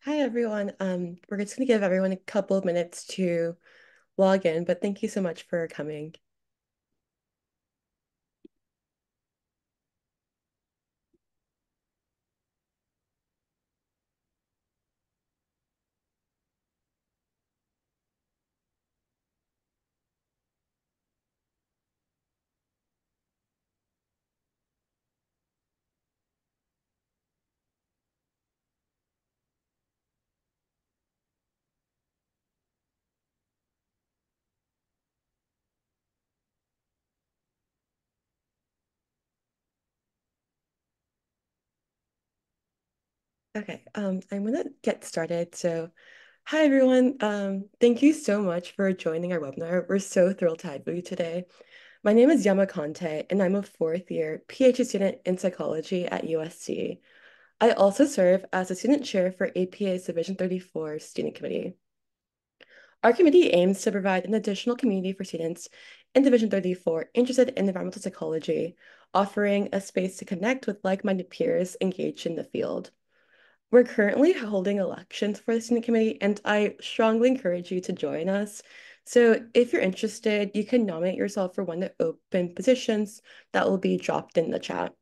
Hi everyone. We're just gonna give everyone a couple of minutes to log in, but thank you so much for coming. Okay, I'm gonna get started. So, hi everyone. Thank you so much for joining our webinar. We're so thrilled to have you today. My name is Yama Conte, and I'm a fourth year PhD student in psychology at USC. I also serve as a student chair for APA's Division 34 Student Committee. Our committee aims to provide an additional community for students in Division 34 interested in environmental psychology, offering a space to connect with like-minded peers engaged in the field. We're currently holding elections for the student committee, and I strongly encourage you to join us. So if you're interested, you can nominate yourself for one of the open positions that will be dropped in the chat.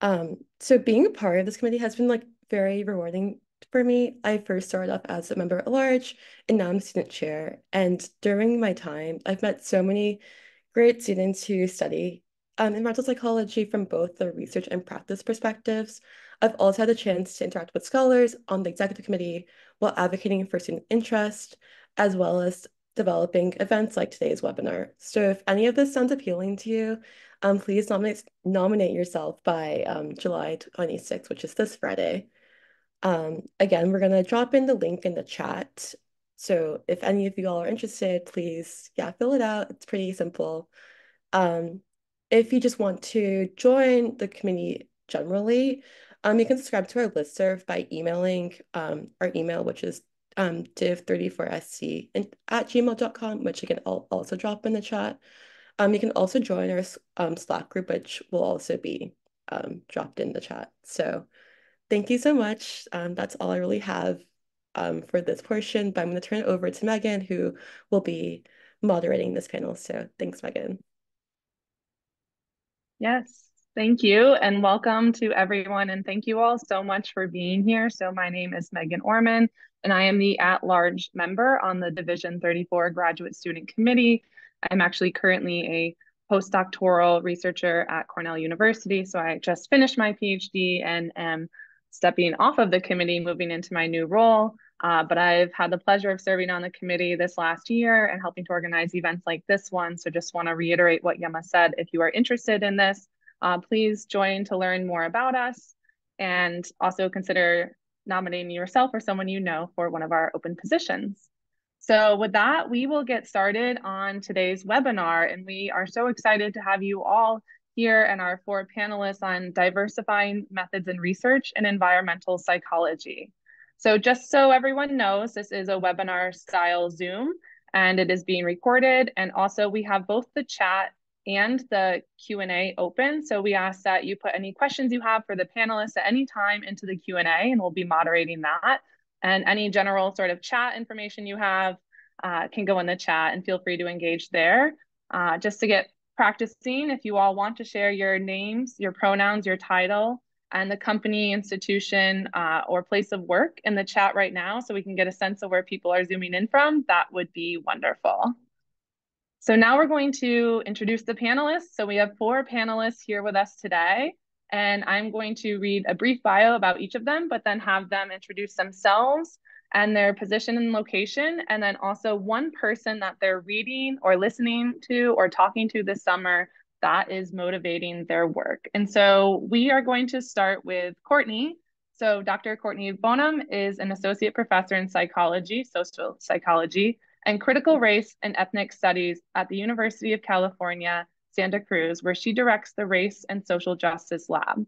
So being a part of this committee has been like very rewarding for me. I first started off as a member at large and now I'm student chair. And during my time, I've met so many great students who study environmental psychology from both the research and practice perspectives. I've also had a chance to interact with scholars on the executive committee while advocating for student interest, as well as developing events like today's webinar. So if any of this sounds appealing to you, please nominate yourself by July 26th, which is this Friday. Again, we're gonna drop in the link in the chat. So if any of you all are interested, please, yeah, fill it out. It's pretty simple. Um, if you just want to join the community generally, you can subscribe to our listserv by emailing our email, which is div34sc at gmail.com, which you can also drop in the chat. You can also join our Slack group, which will also be dropped in the chat. So thank you so much. That's all I really have for this portion, but I'm going to turn it over to Megan, who will be moderating this panel. So thanks, Megan. Yes, thank you and welcome to everyone. And thank you all so much for being here. So my name is Meghan Orman and I am the at-large member on the Division 34 Graduate Student Committee. I'm actually currently a postdoctoral researcher at Cornell University. So I just finished my PhD and am stepping off of the committee, moving into my new role. But I've had the pleasure of serving on the committee this last year and helping to organize events like this one. So just want to reiterate what Yama said. If you are interested in this, please join to learn more about us and also consider nominating yourself or someone you know for one of our open positions. So with that, we will get started on today's webinar, and we are so excited to have you all here and our four panelists on diversifying methods in research and environmental psychology. So just so everyone knows, this is a webinar style Zoom and it is being recorded. And also we have both the chat and the Q&A open. So we ask that you put any questions you have for the panelists at any time into the Q&A and we'll be moderating that. And any general sort of chat information you have can go in the chat and feel free to engage there. Just to get practicing, if you all want to share your names, your pronouns, your title, and the company, institution, or place of work in the chat right now so we can get a sense of where people are zooming in from, that would be wonderful. So now we're going to introduce the panelists. So we have four panelists here with us today, and I'm going to read a brief bio about each of them, but then have them introduce themselves and their position and location, and then also one person that they're reading or listening to or talking to this summer that is motivating their work. And so we are going to start with Courtney. So Dr. Courtney Bonam is an associate professor in psychology, social psychology, and critical race and ethnic studies at the University of California, Santa Cruz, where she directs the Race and Social Justice Lab.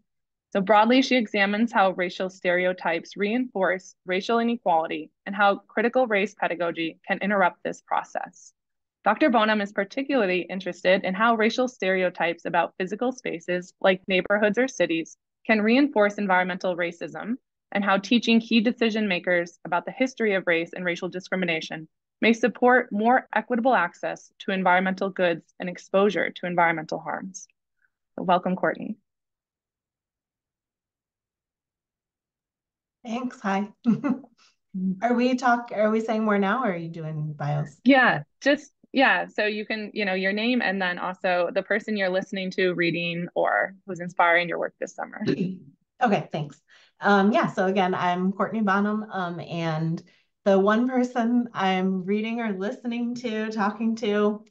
So broadly, she examines how racial stereotypes reinforce racial inequality and how critical race pedagogy can interrupt this process. Dr. Bonam is particularly interested in how racial stereotypes about physical spaces like neighborhoods or cities can reinforce environmental racism and how teaching key decision makers about the history of race and racial discrimination may support more equitable access to environmental goods and exposure to environmental harms. So welcome, Courtney. Thanks. Hi. Are we saying more now, or are you doing bios? Yeah, so you can, your name and then also the person you're listening to, reading, or who's inspiring your work this summer. Okay, thanks. So again, I'm Courtney Bonam, and the one person I'm reading or listening to, talking to,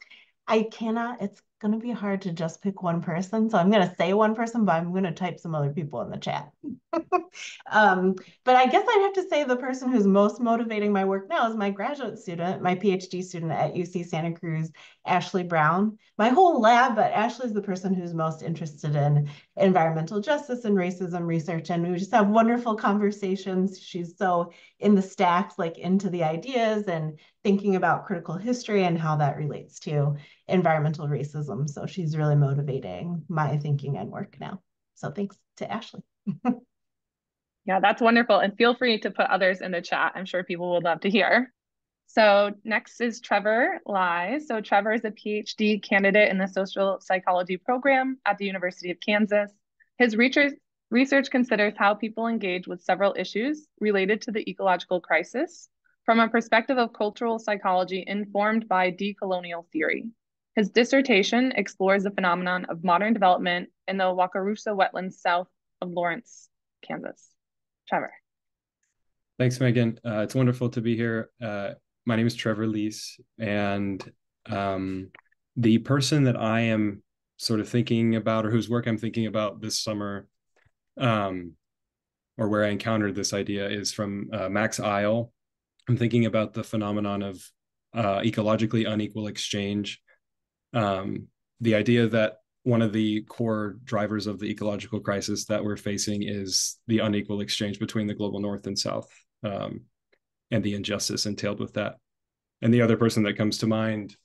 it's going to be hard to just pick one person. So I'm going to say one person, but I'm going to type some other people in the chat. But I guess I'd have to say the person who's most motivating my work now is my graduate student, my PhD student at UC Santa Cruz, Ashley Brown. My whole lab, but Ashley's the person who's most interested in environmental justice and racism research. And we just have wonderful conversations. She's so in the stacks, like into the ideas and thinking about critical history and how that relates to environmental racism. So she's really motivating my thinking and work now. So thanks to Ashley. Yeah, that's wonderful. And feel free to put others in the chat. I'm sure people would love to hear. So next is Trevor Lies. So Trevor is a PhD candidate in the social psychology program at the University of Kansas. His research considers how people engage with several issues related to the ecological crisis from a perspective of cultural psychology informed by decolonial theory. His dissertation explores the phenomenon of modern development in the Wakarusa wetlands south of Lawrence, Kansas. Trevor. Thanks, Megan. It's wonderful to be here. My name is Trevor Lies, and the person that I am sort of thinking about, or whose work I'm thinking about this summer, or where I encountered this idea, is from Max Isle. I'm thinking about the phenomenon of ecologically unequal exchange. The idea that one of the core drivers of the ecological crisis that we're facing is the unequal exchange between the global north and south, and the injustice entailed with that. And the other person that comes to mind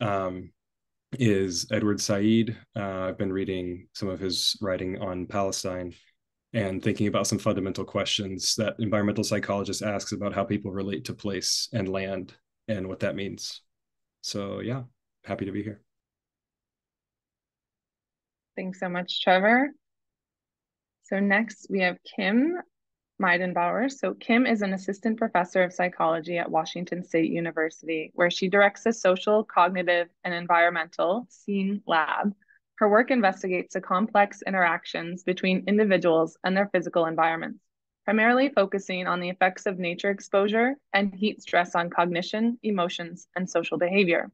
is Edward Said. I've been reading some of his writing on Palestine and thinking about some fundamental questions that environmental psychologists ask about how people relate to place and land and what that means. So yeah, happy to be here. Thanks so much, Trevor. So next we have Kim Meidenbauer. So Kim is an assistant professor of psychology at Washington State University, where she directs the social, cognitive, and environmental SEEN lab. Her work investigates the complex interactions between individuals and their physical environments, primarily focusing on the effects of nature exposure and heat stress on cognition, emotions, and social behavior.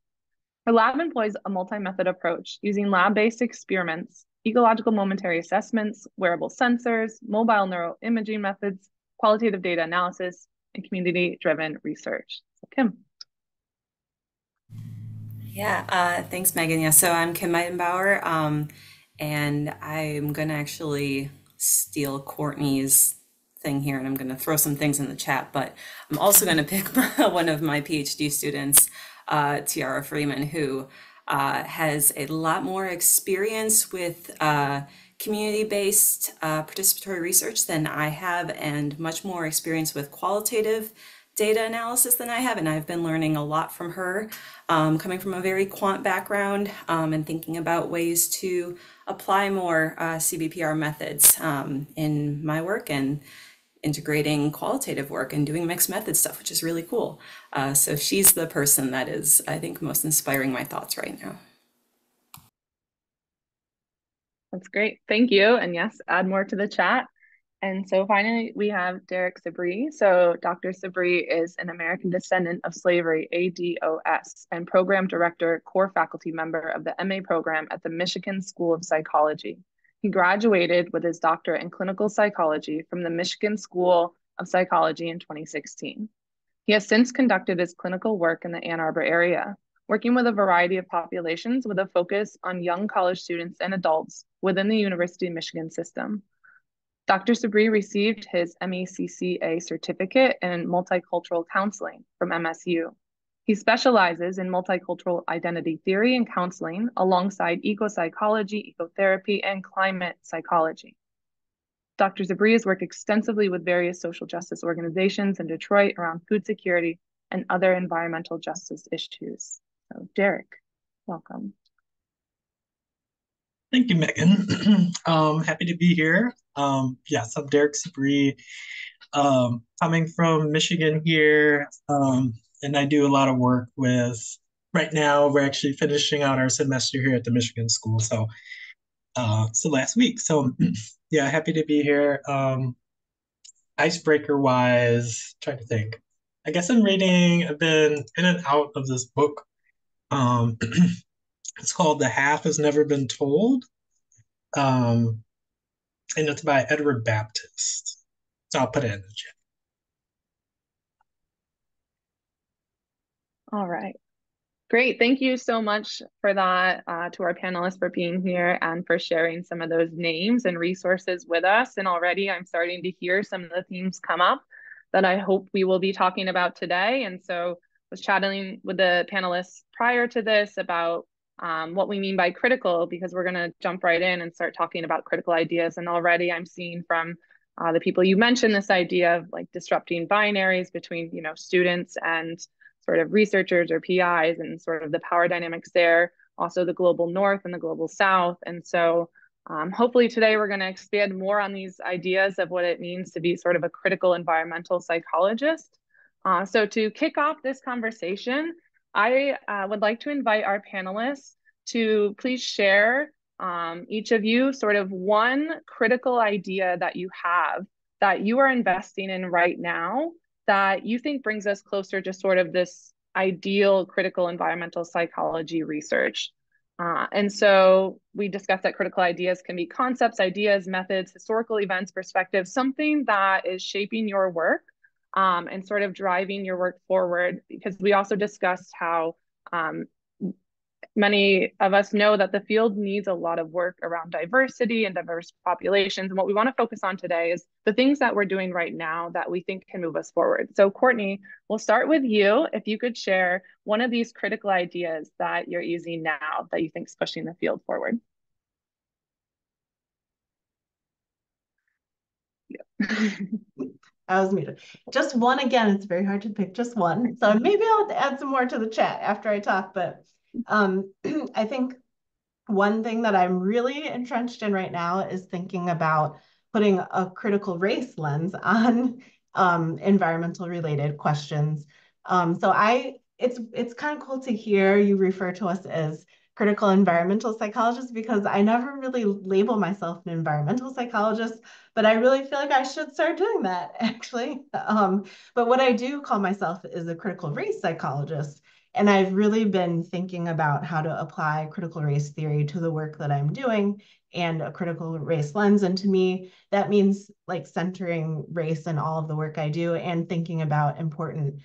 Her lab employs a multi-method approach using lab-based experiments, ecological momentary assessments, wearable sensors, mobile neuroimaging methods, qualitative data analysis, and community-driven research. So Kim. Yeah, thanks, Megan. Yeah, so I'm Kim Meidenbauer, and I'm going to actually steal Courtney's thing here, and I'm going to throw some things in the chat, but I'm also going to pick one of my PhD students, Tiara Freeman, who has a lot more experience with community-based participatory research than I have, and much more experience with qualitative data analysis than I have, and I've been learning a lot from her, coming from a very quant background, and thinking about ways to apply more CBPR methods in my work, and integrating qualitative work and doing mixed method stuff, which is really cool. So she's the person that is, I think, most inspiring my thoughts right now. That's great. Thank you. And yes, add more to the chat. And so finally, we have Derrick Sebree. So Dr. Sebree is an American descendant of slavery, ADOS, and program director, core faculty member of the MA program at the Michigan School of Psychology. He graduated with his doctorate in clinical psychology from the Michigan School of Psychology in 2016. He has since conducted his clinical work in the Ann Arbor area, working with a variety of populations with a focus on young college students and adults within the University of Michigan system. Dr. Sebree received his MECCA certificate in multicultural counseling from MSU. He specializes in multicultural identity theory and counseling alongside eco-psychology, ecotherapy, and climate psychology. Dr. Sebree has worked extensively with various social justice organizations in Detroit around food security and other environmental justice issues. So Derrick, welcome. Thank you, Megan. Happy to be here. Yes, I'm Derrick Sebree, coming from Michigan here, and I do a lot of work with, right now, we're actually finishing out our semester here at the Michigan School, so last week. So yeah, happy to be here. Icebreaker wise, trying to think. I guess I've been in and out of this book. It's called The Half Has Never Been Told. And it's by Edward Baptist. So I'll put it in the chat. All right. Great. Thank you so much for that, to our panelists for being here and for sharing some of those names and resources with us. And already I'm starting to hear some of the themes come up that I hope we will be talking about today. And so I was chatting with the panelists prior to this about what we mean by critical, because we're going to jump right in and start talking about critical ideas. And already I'm seeing from the people you mentioned this idea of like disrupting binaries between, you know, students and sort of researchers or PIs and sort of the power dynamics there, also the global north and the global south. And so hopefully today we're going to expand more on these ideas of what it means to be sort of a critical environmental psychologist. So to kick off this conversation, I would like to invite our panelists to please share, each of you, sort of one critical idea that you have that you are investing in right now that you think brings us closer to sort of this ideal critical environmental psychology research. And so we discussed that critical ideas can be concepts, ideas, methods, historical events, perspectives, something that is shaping your work and sort of driving your work forward, because we also discussed how many of us know that the field needs a lot of work around diversity and diverse populations. And what we want to focus on today is the things that we're doing right now that we think can move us forward. So Courtney, we'll start with you. If you could share one of these critical ideas that you're using now that you think is pushing the field forward. I was muted. Just one again. It's very hard to pick just one. So maybe I'll add some more to the chat after I talk. But I think one thing that I'm really entrenched in right now is thinking about putting a critical race lens on environmental related questions. It's kind of cool to hear you refer to us as critical environmental psychologists, because I never really label myself an environmental psychologist, but I really feel like I should start doing that actually. But what I do call myself is a critical race psychologist. And I've really been thinking about how to apply critical race theory to the work that I'm doing and a critical race lens. And to me, that means like centering race in all of the work I do and thinking about important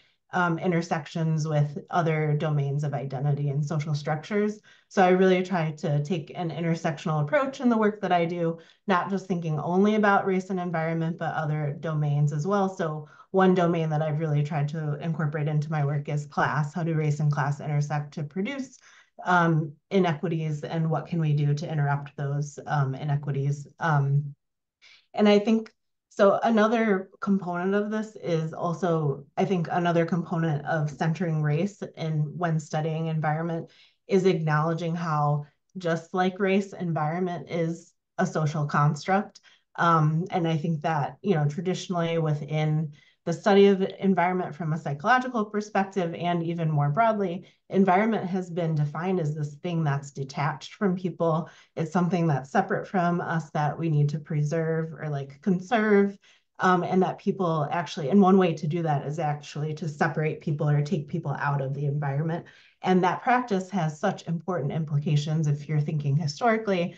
intersections with other domains of identity and social structures. So I really try to take an intersectional approach in the work that I do, not just thinking only about race and environment, but other domains as well. So one domain that I've really tried to incorporate into my work is class. How do race and class intersect to produce inequities, and what can we do to interrupt those inequities? And I think, so another component of this is also, I think another component of centering race and when studying environment is acknowledging how just like race, environment is a social construct. And I think that, you know, traditionally within the study of environment from a psychological perspective, and even more broadly, environment has been defined as this thing that's detached from people. It's something that's separate from us that we need to preserve or like conserve. And that people actually, and one way to do that is actually to separate people or take people out of the environment. And that practice has such important implications if you're thinking historically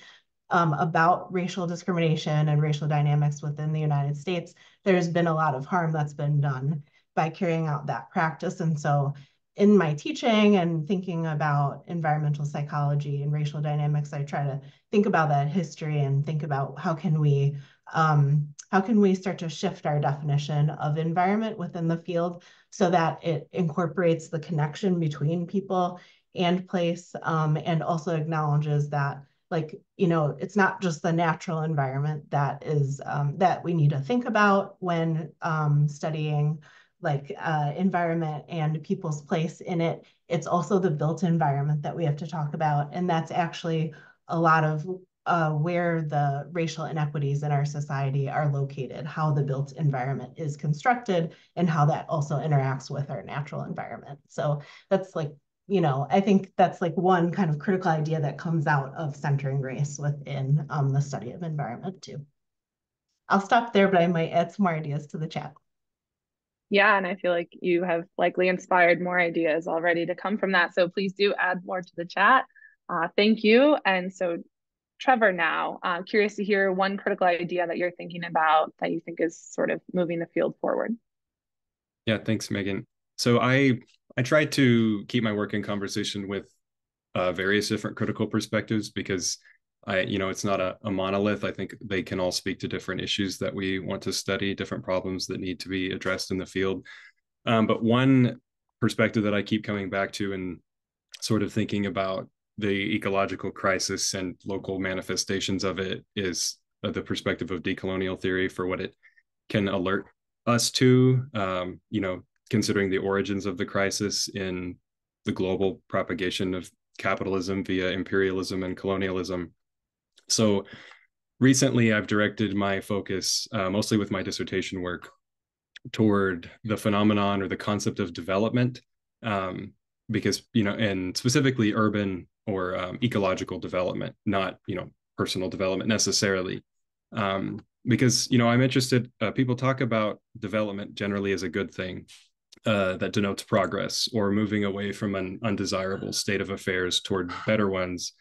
about racial discrimination and racial dynamics within the United States. There's been a lot of harm that's been done by carrying out that practice. And so in my teaching and thinking about environmental psychology and racial dynamics, I try to think about that history and think about how can we start to shift our definition of environment within the field so that it incorporates the connection between people and place, and also acknowledges that like, it's not just the natural environment that is that we need to think about when studying like environment and people's place in it. It's also the built environment that we have to talk about. And that's actually a lot of where the racial inequities in our society are located, how the built environment is constructed, and how that also interacts with our natural environment. So that's like, I think that's like one kind of critical idea that comes out of centering race within the study of environment too. I'll stop there, but I might add some more ideas to the chat. Yeah, and I feel like you have likely inspired more ideas already to come from that. So please do add more to the chat. Thank you. And so Trevor, now, curious to hear one critical idea that you're thinking about that you think is sort of moving the field forward. Yeah, thanks, Megan. So I try to keep my work in conversation with various different critical perspectives because it's not a monolith. I think they can all speak to different issues that we want to study, different problems that need to be addressed in the field. But one perspective that I keep coming back to and sort of thinking about the ecological crisis and local manifestations of it is the perspective of decolonial theory for what it can alert us to, considering the origins of the crisis in the global propagation of capitalism via imperialism and colonialism. So recently, I've directed my focus, mostly with my dissertation work, toward the phenomenon or the concept of development, because, and specifically urban or ecological development, not, personal development necessarily. Because, I'm interested, people talk about development generally as a good thing that denotes progress or moving away from an undesirable state of affairs toward better ones.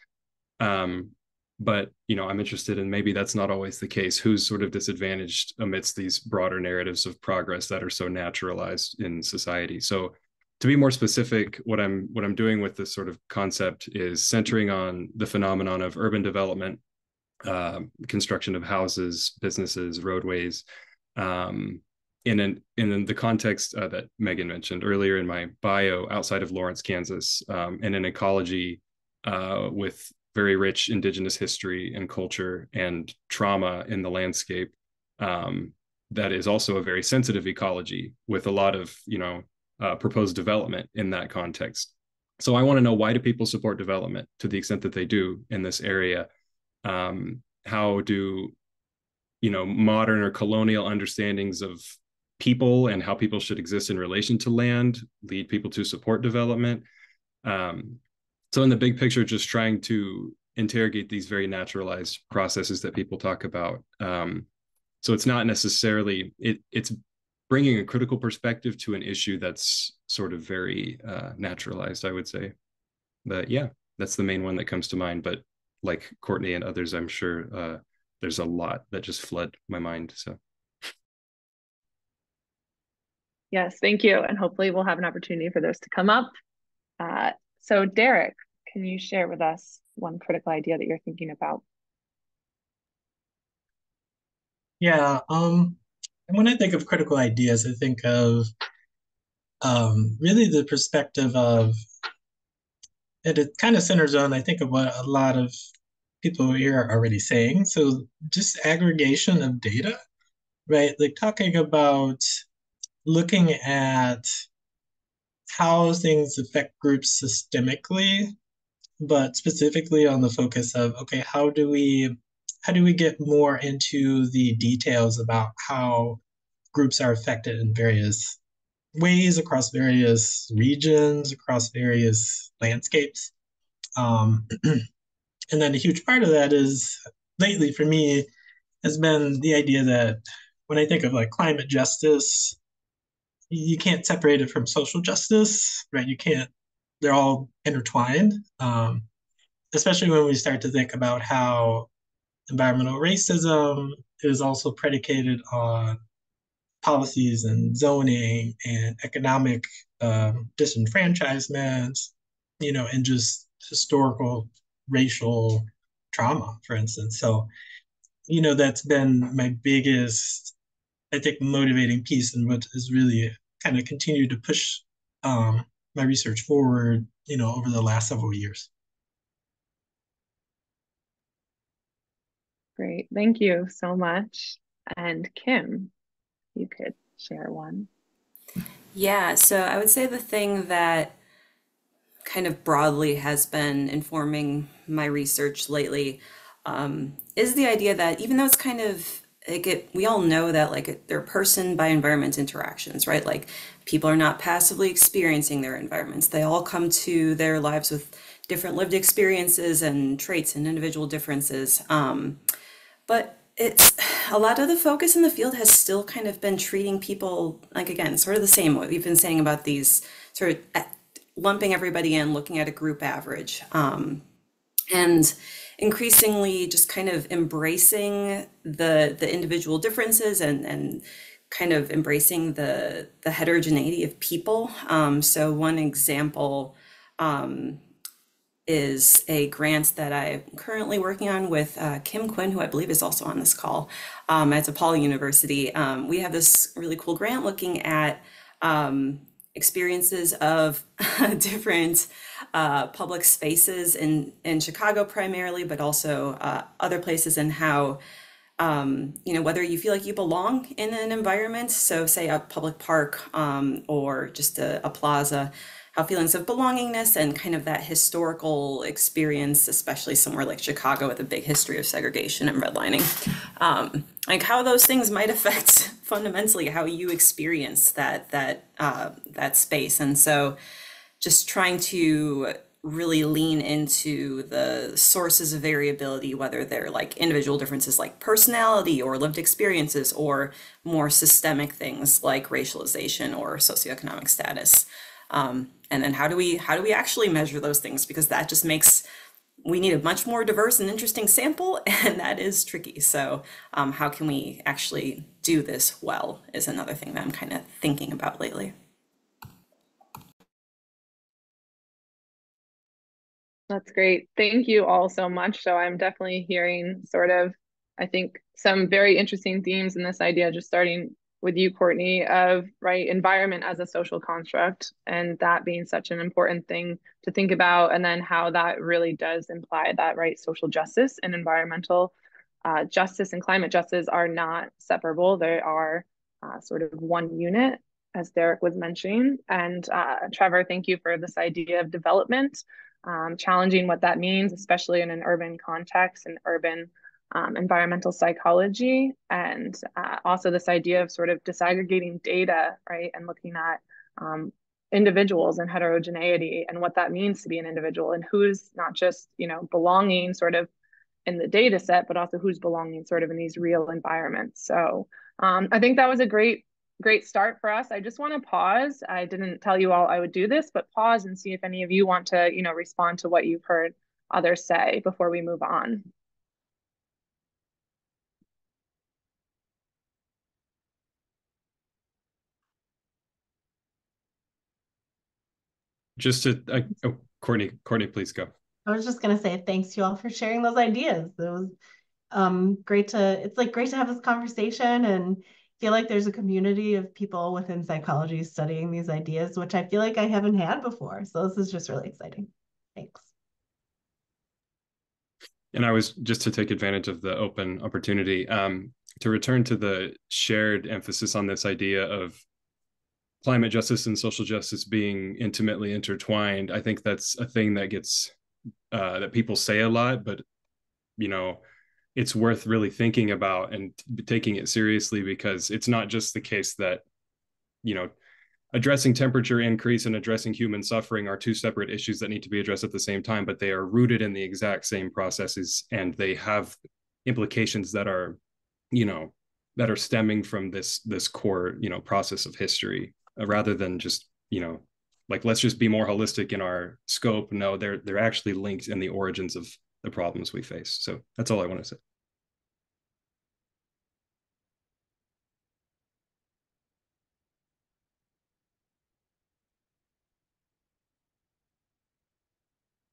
But, I'm interested in maybe that's not always the case. Who's sort of disadvantaged amidst these broader narratives of progress that are so naturalized in society? So to be more specific, what I'm doing with this sort of concept is centering on the phenomenon of urban development, construction of houses, businesses, roadways, in the context that Megan mentioned earlier in my bio, outside of Lawrence, Kansas, in an ecology with very rich indigenous history and culture and trauma in the landscape, that is also a very sensitive ecology with a lot of proposed development in that context. So I want to know, why do people support development to the extent that they do in this area? How do modern or colonial understandings of people and how people should exist in relation to land lead people to support development? So in the big picture, just trying to interrogate these very naturalized processes that people talk about. So it's not necessarily, it's bringing a critical perspective to an issue that's sort of very naturalized, I would say. But yeah, that's the main one that comes to mind. But like Courtney and others, I'm sure there's a lot that just flood my mind. So Yes, thank you. And hopefully we'll have an opportunity for those to come up. So Derrick, can you share with us one critical idea that you're thinking about? Yeah, and when I think of critical ideas, I think of really the perspective of, and it kind of centers on, I think, of what a lot of people here are already saying. So just aggregation of data, right? Like talking about looking at how things affect groups systemically, but specifically on the focus of, okay, how do we get more into the details about how groups are affected in various ways across various regions, across various landscapes. And then a huge part of that is, lately for me, has been the idea that when I think of like climate justice, you can't separate it from social justice, right? You can't, they're all intertwined, especially when we start to think about how environmental racism is also predicated on policies and zoning and economic disenfranchisement, and just historical racial trauma, for instance. So, that's been my biggest, I think, motivating piece, and what has really kind of continued to push my research forward, over the last several years. Great. Thank you so much. And Kim, you could share one. Yeah, so I would say the thing that kind of broadly has been informing my research lately is the idea that even though it's kind of we all know that they're person by environment interactions, right? Like people are not passively experiencing their environments. They all come to their lives with different lived experiences and traits and individual differences. But it's a lot of the focus in the field has still kind of been treating people like, again, sort of the same what we've been saying about these sort of lumping everybody in, looking at a group average, and increasingly just kind of embracing the individual differences and kind of embracing the heterogeneity of people. So one example is a grant that I'm currently working on with Kim Quinn, who I believe is also on this call at DePaul University. We have this really cool grant looking at experiences of different public spaces in Chicago primarily, but also other places, and how whether you feel like you belong in an environment, so say a public park or just a plaza, how feelings of belongingness and kind of that historical experience, especially somewhere like Chicago with a big history of segregation and redlining, like how those things might affect fundamentally how you experience that space. And so just trying to really lean into the sources of variability, whether they're like individual differences like personality or lived experiences, or more systemic things like racialization or socioeconomic status. And then how do we actually measure those things? Because that just we need a much more diverse and interesting sample, and that is tricky. So how can we actually do this well is another thing that I'm kind of thinking about lately. That's great. Thank you all so much. So I'm definitely hearing sort of, I think, some very interesting themes in this idea, just starting with you, Courtney, of right environment as a social construct, and that being such an important thing to think about, and then how that really does imply that right social justice and environmental justice and climate justice are not separable. They are sort of one unit, as Derrick was mentioning. And Trevor, thank you for this idea of development, challenging what that means, especially in an urban context and urban environmental psychology, and also this idea of sort of disaggregating data, right, and looking at individuals and heterogeneity and what that means to be an individual, and who's not just belonging sort of in the data set, but also who's belonging sort of in these real environments. So I think that was a great start for us. I just want to pause. I didn't tell you all I would do this, but pause and see if any of you want to, respond to what you've heard others say before we move on. Just to, Courtney, please go. I was just gonna say thanks to you all for sharing those ideas. It was great to have this conversation and feel like there's a community of people within psychology studying these ideas, which I feel like I haven't had before. So this is just really exciting. Thanks. And I was just to take advantage of the open opportunity to return to the shared emphasis on this idea of climate justice and social justice being intimately intertwined. I think that's a thing that gets that people say a lot, but it's worth really thinking about and taking it seriously, because it's not just the case that addressing temperature increase and addressing human suffering are two separate issues that need to be addressed at the same time, but they are rooted in the exact same processes, and they have implications that are stemming from this core process of history, rather than just like let's just be more holistic in our scope. No, they're actually linked in the origins of the problems we face. So that's all I want to say.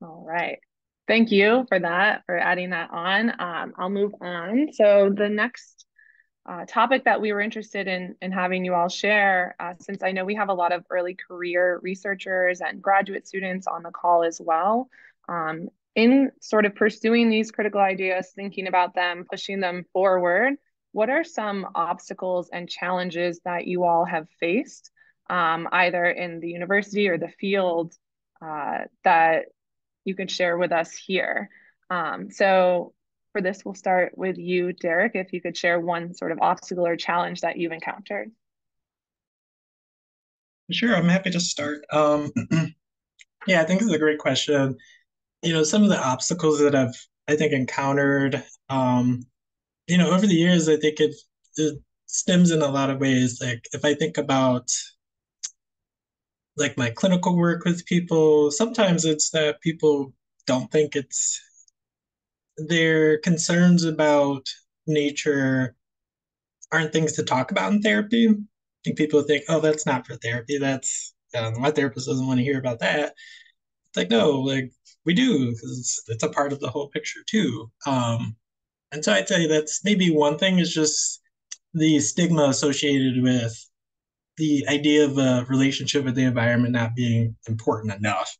All right. Thank you for that, for adding that on. I'll move on. So the next topic that we were interested in having you all share, since I know we have a lot of early career researchers and graduate students on the call as well, in sort of pursuing these critical ideas, thinking about them, pushing them forward, what are some obstacles and challenges that you all have faced, either in the university or the field, that you could share with us here? So for this, we'll start with you, Derrick, if you could share one sort of obstacle or challenge that you've encountered. Sure, I'm happy to start. Yeah, I think it's a great question. Some of the obstacles that I think, encountered, over the years, I think it stems in a lot of ways. Like if I think about like my clinical work with people, sometimes it's that people don't think it's their concerns about nature aren't things to talk about in therapy. I think people think, oh, that's not for therapy. That's my therapist doesn't want to hear about that. It's like, no, like we do, because it's a part of the whole picture too. And so I'd say that's maybe one thing, is just the stigma associated with the idea of a relationship with the environment not being important enough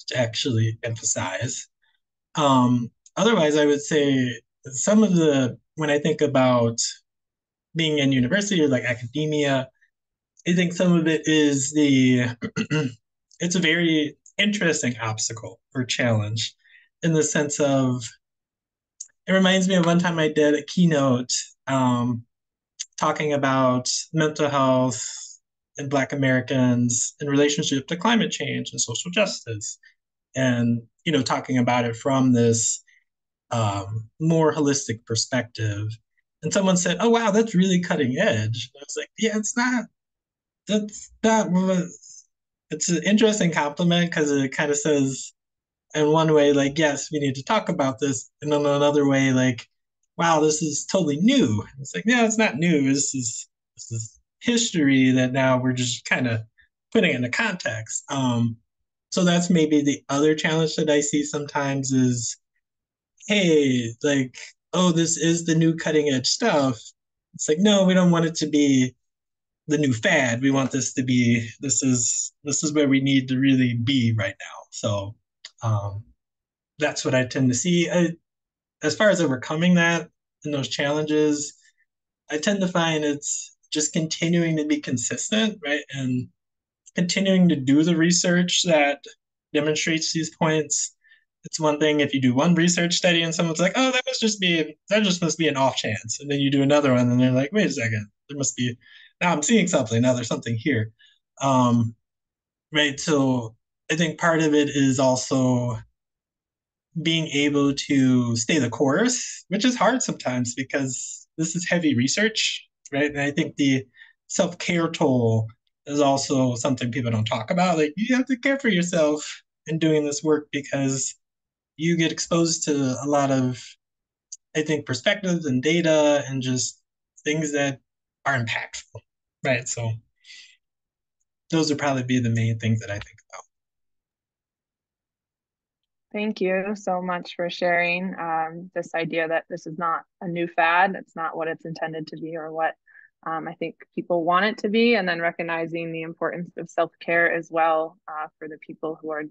to actually emphasize. Otherwise, I would say some of when I think about being in university or like academia, I think some of it is it's a very interesting obstacle or challenge, in the sense of, it reminds me of one time I did a keynote talking about mental health and Black Americans in relationship to climate change and social justice. And, talking about it from this more holistic perspective. And someone said, oh, wow, that's really cutting edge. And I was like, yeah, it's not. That's not. It's an interesting compliment, because it kind of says, in one way, like, yes, we need to talk about this. And in another way, like, wow, this is totally new. It's like, yeah, it's not new. This is history that now we're just kind of putting into context. So that's maybe the other challenge that I see sometimes is, hey, like, oh, this is the new cutting edge stuff. It's like, no, we don't want it to be the new fad. We want this to be, this is where we need to really be right now. So that's what I tend to see. As far as overcoming that and those challenges, I tend to find it's just continuing to be consistent, right? And continuing to do the research that demonstrates these points. It's one thing if you do one research study and someone's like, oh, that just must be an off chance. And then you do another one and they're like, wait a second, now I'm seeing something, now there's something here. Right. So I think part of it is also being able to stay the course, which is hard sometimes because this is heavy research, right? And I think the self-care toll is also something people don't talk about. Like, you have to care for yourself in doing this work, because you get exposed to a lot of, I think, perspectives and data and just things that are impactful, right? So those would probably be the main things that I think about. Thank you so much for sharing this idea that this is not a new fad. It's not what it's intended to be, or what I think people want it to be, and then recognizing the importance of self-care as well for the people who are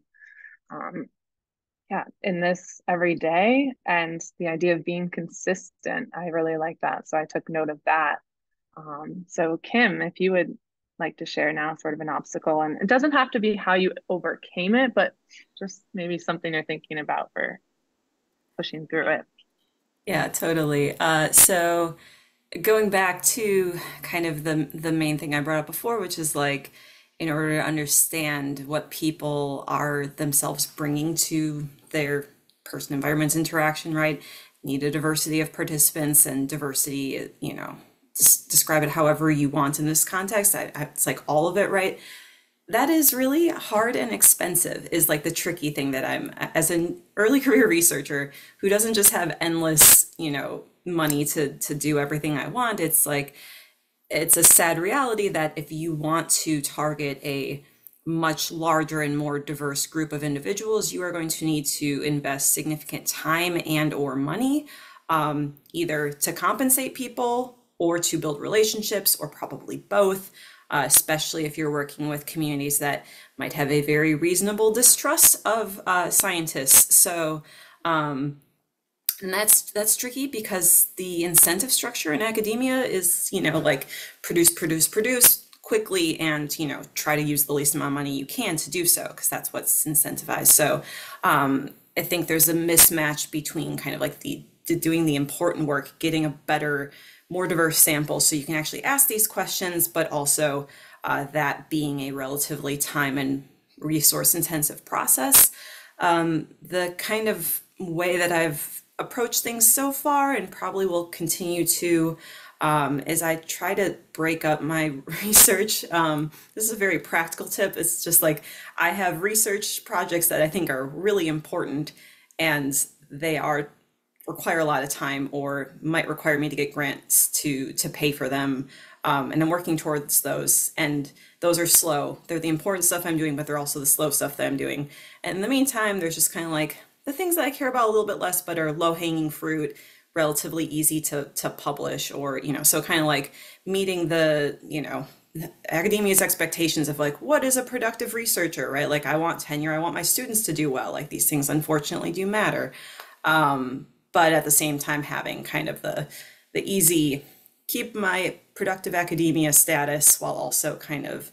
in this every day, and the idea of being consistent. I really like that. So I took note of that. So Kim, if you would like to share now sort of an obstacle, and it doesn't have to be how you overcame it, but just maybe something you're thinking about for pushing through it. Yeah, totally. So going back to kind of the main thing I brought up before, which is like, in order to understand what people are themselves bringing to their person environment interaction, right? Need a diversity of participants, and diversity, describe it however you want in this context. It's like all of it, right? That is really hard and expensive, is like the tricky thing that I'm, as an early career researcher who doesn't just have endless, money to do everything I want. It's like, it's a sad reality that if you want to target a much larger and more diverse group of individuals, you are going to need to invest significant time and or money, either to compensate people or to build relationships, or probably both. especially if you're working with communities that might have a very reasonable distrust of scientists. So, and that's tricky because the incentive structure in academia is, like produce quickly and, try to use the least amount of money you can to do so, because that's what's incentivized. So I think there's a mismatch between kind of like doing the important work, getting a better, more diverse sample so you can actually ask these questions, but also that being a relatively time and resource intensive process. The kind of way that I've approached things so far, and probably will continue to, is I try to break up my research. This is a very practical tip. It's just like I have research projects that I think are really important, and they require a lot of time, or might require me to get grants to pay for them. And I'm working towards those, and those are slow. They're the important stuff I'm doing, but they're also the slow stuff that I'm doing. And in the meantime, there's just kind of like the things that I care about a little bit less, but are low-hanging fruit, relatively easy to publish, or, so kind of like meeting the, academia's expectations of like, what is a productive researcher, right? Like, I want tenure, I want my students to do well. Like, these things unfortunately do matter. But at the same time, having kind of the easy, keep my productive academia status while also kind of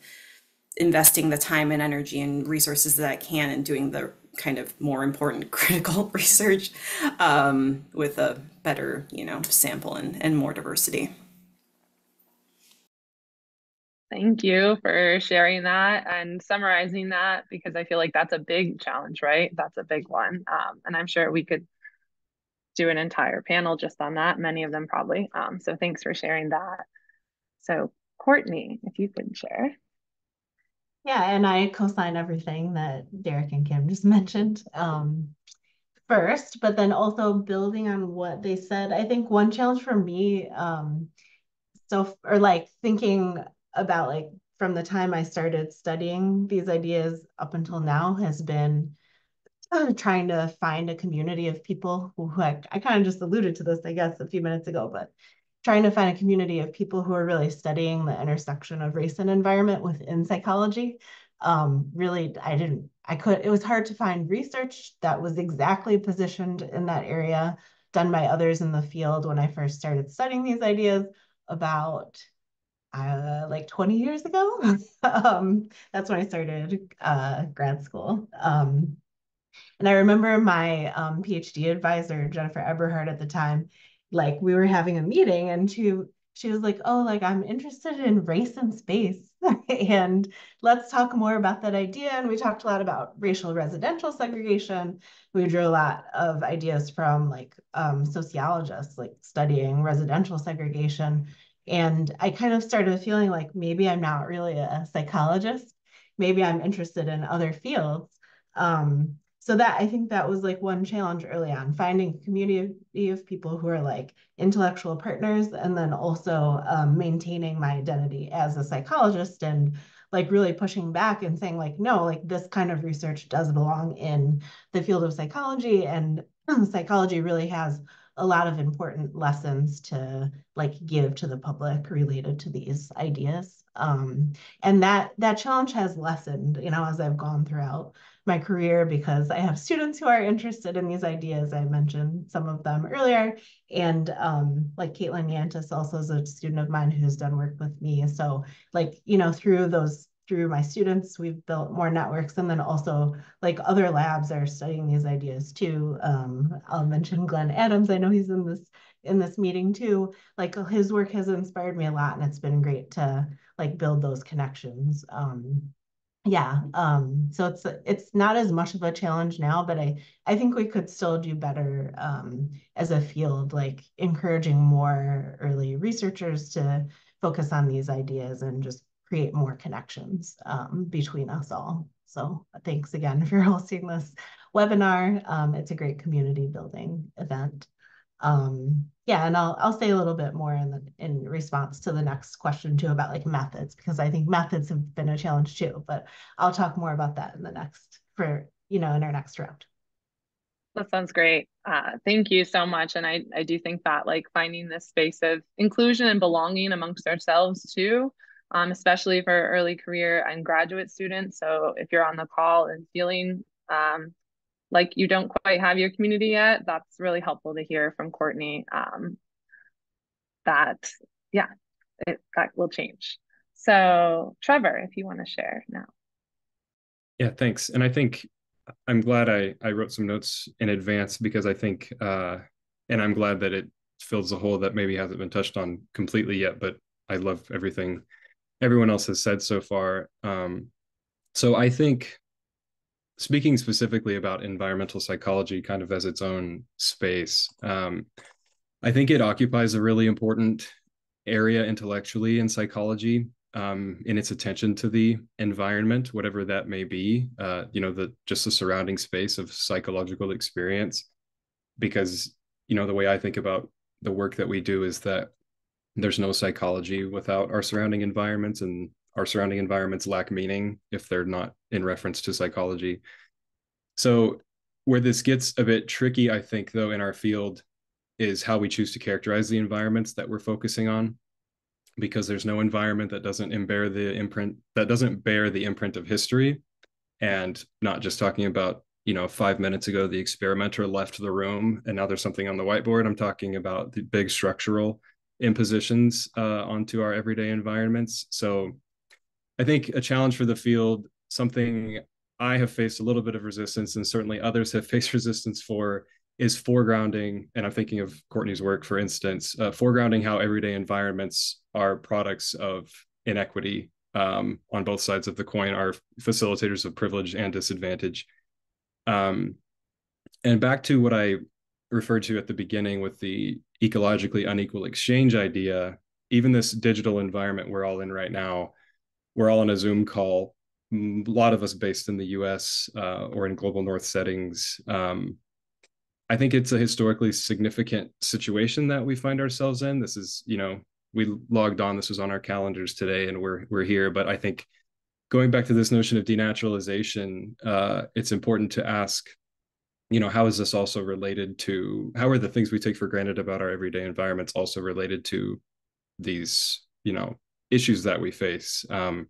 investing the time and energy and resources that I can, and doing the kind of more important critical research with a better, sample and more diversity. Thank you for sharing that and summarizing that, because I feel like that's a big challenge, right? That's a big one. And I'm sure we could do an entire panel just on that, many of them probably. So thanks for sharing that. So Courtney, if you could share. Yeah, and I co-sign everything that Derrick and Kim just mentioned. First, but then also building on what they said, I think one challenge for me, or like thinking about like from the time I started studying these ideas up until now, has been trying to find a community of people who I kind of just alluded to this, I guess, a few minutes ago, but trying to find a community of people who are really studying the intersection of race and environment within psychology. Really, it was hard to find research that was exactly positioned in that area, done by others in the field when I first started studying these ideas about like 20 years ago. That's when I started grad school. And I remember my PhD advisor, Jennifer Eberhard, at the time, like we were having a meeting, and she was like, "Oh, like I'm interested in race and space, and let's talk more about that idea." And we talked a lot about racial residential segregation. We drew a lot of ideas from like sociologists, like studying residential segregation. And I kind of started feeling like maybe I'm not really a psychologist. Maybe I'm interested in other fields. So I think that was like one challenge early on, finding a community of people who are like intellectual partners, and then also maintaining my identity as a psychologist, and like really pushing back and saying like, no, like this kind of research does belong in the field of psychology, and psychology really has a lot of important lessons to like give to the public related to these ideas. And that challenge has lessened, as I've gone throughout my career, because I have students who are interested in these ideas. I mentioned some of them earlier, and like Caitlin Yantis also is a student of mine who's done work with me. So like, through my students, we've built more networks, and then also like other labs are studying these ideas too. I'll mention Glenn Adams. I know he's in this meeting too. Like his work has inspired me a lot, and it's been great to like build those connections. Yeah, so it's not as much of a challenge now, but I think we could still do better as a field, like encouraging more early researchers to focus on these ideas and just create more connections between us all. So thanks again for hosting this webinar. It's a great community building event. Yeah, and I'll say a little bit more in response to the next question too, about like methods, because I think methods have been a challenge too, but I'll talk more about that in in our next round. That sounds great. Thank you so much. And I do think that like finding this space of inclusion and belonging amongst ourselves too, especially for early career and graduate students. So if you're on the call and feeling like you don't quite have your community yet, that's really helpful to hear from Courtney that, yeah, that will change. So Trevor, if you want to share now. Yeah, thanks. And I think I'm glad I wrote some notes in advance, because I think, and I'm glad that it fills a hole that maybe hasn't been touched on completely yet, but I love everything everyone else has said so far. So I think, speaking specifically about environmental psychology kind of as its own space, I think it occupies a really important area intellectually in psychology, in its attention to the environment, whatever that may be, just the surrounding space of psychological experience. Because, the way I think about the work that we do is that there's no psychology without our surrounding environments, and our surrounding environments lack meaning if they're not in reference to psychology. So where this gets a bit tricky, I think, though, in our field, is how we choose to characterize the environments that we're focusing on, because there's no environment that doesn't bear the imprint of history. And not just talking about, 5 minutes ago, the experimenter left the room and now there's something on the whiteboard. I'm talking about the big structural impositions onto our everyday environments. So I think a challenge for the field, something I have faced a little bit of resistance, and certainly others have faced resistance for, is foregrounding, and I'm thinking of Courtney's work, for instance, foregrounding how everyday environments are products of inequity, on both sides of the coin, are facilitators of privilege and disadvantage. And back to what I referred to at the beginning with the ecologically unequal exchange idea, even this digital environment we're all in right now, we're all on a Zoom call, a lot of us based in the US or in global north settings. I think it's a historically significant situation that we find ourselves in. This is, we logged on, this was on our calendars today, and we're here. But I think going back to this notion of denaturalization, it's important to ask, how is this also related to, how are the things we take for granted about our everyday environments also related to these, issues that we face? And